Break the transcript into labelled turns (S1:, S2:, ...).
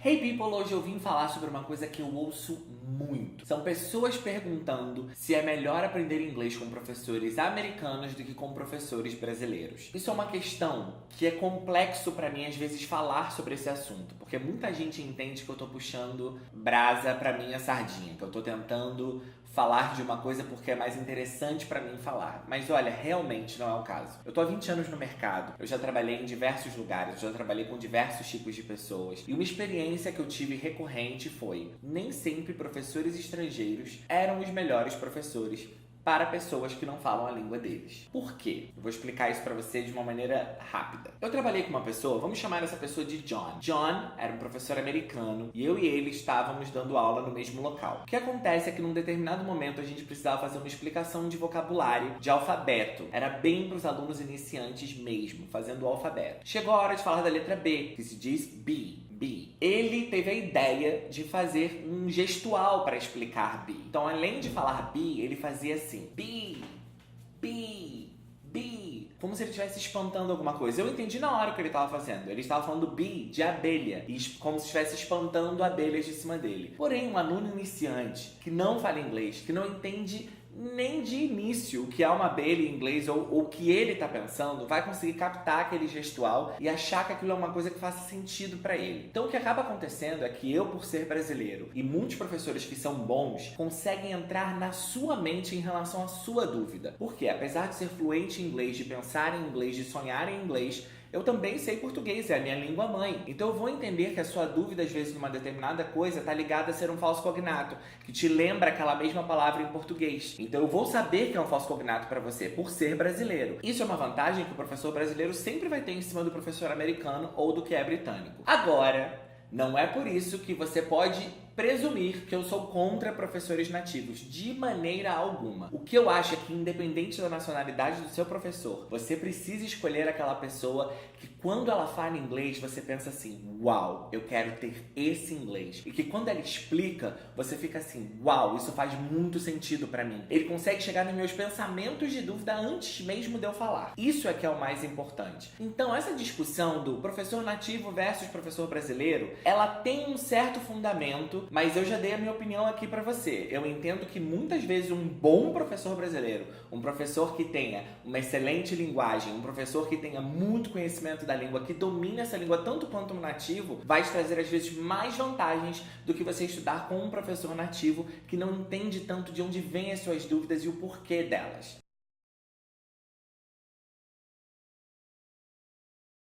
S1: Hey people, hoje eu vim falar sobre uma coisa que eu ouço muito. São pessoas perguntando se é melhor aprender inglês com professores americanos do que com professores brasileiros. Isso é uma questão que é complexo pra mim às vezes falar sobre esse assunto, porque muita gente entende que eu tô puxando brasa pra minha sardinha, que eu tô tentando falar de uma coisa porque é mais interessante pra mim falar. Mas olha, realmente não é o caso. Eu tô há 20 anos no mercado, eu já trabalhei em diversos lugares, eu já trabalhei com diversos tipos de pessoas. E uma experiência que eu tive recorrente foi: nem sempre professores estrangeiros eram os melhores professores para pessoas que não falam a língua deles. Por quê? Eu vou explicar isso pra você de uma maneira rápida. Eu trabalhei com uma pessoa, vamos chamar essa pessoa de John. John era um professor americano e eu e ele estávamos dando aula no mesmo local. O que acontece é que num determinado momento a gente precisava fazer uma explicação de vocabulário, de alfabeto. Era bem para os alunos iniciantes mesmo, fazendo o alfabeto. Chegou a hora de falar da letra B, que se diz B. Ele teve a ideia de fazer um gestual para explicar B. Então, além de falar B, ele fazia assim: B, B, B, como se ele estivesse espantando alguma coisa. Eu entendi na hora o que ele estava fazendo. Ele estava falando B de abelha, como se estivesse espantando abelhas de cima dele. Porém, um aluno iniciante que não fala inglês, que não entende nem de início o que é uma abelha em inglês ou o que ele está pensando, vai conseguir captar aquele gestual e achar que aquilo é uma coisa que faça sentido para ele. Então o que acaba acontecendo é que eu, por ser brasileiro, e muitos professores que são bons, conseguem entrar na sua mente em relação à sua dúvida. Porque apesar de ser fluente em inglês, de pensar em inglês, de sonhar em inglês, eu também sei português, é a minha língua mãe. Então eu vou entender que a sua dúvida, às vezes, numa determinada coisa, está ligada a ser um falso cognato, que te lembra aquela mesma palavra em português. Então eu vou saber que é um falso cognato para você, por ser brasileiro. Isso é uma vantagem que o professor brasileiro sempre vai ter em cima do professor americano ou do que é britânico. Agora, não é por isso que você pode presumir que eu sou contra professores nativos, de maneira alguma. O que eu acho é que, independente da nacionalidade do seu professor, você precisa escolher aquela pessoa que, quando ela fala inglês, você pensa assim: uau, eu quero ter esse inglês. E que quando ela explica, você fica assim: uau, isso faz muito sentido pra mim. Ele consegue chegar nos meus pensamentos de dúvida antes mesmo de eu falar. Isso é que é o mais importante. Então, essa discussão do professor nativo versus professor brasileiro, ela tem um certo fundamento, mas eu já dei a minha opinião aqui pra você. Eu entendo que muitas vezes um bom professor brasileiro, um professor que tenha uma excelente linguagem, um professor que tenha muito conhecimento da língua, que domine essa língua tanto quanto um nativo, vai te trazer às vezes mais vantagens do que você estudar com um professor nativo que não entende tanto de onde vêm as suas dúvidas e o porquê delas.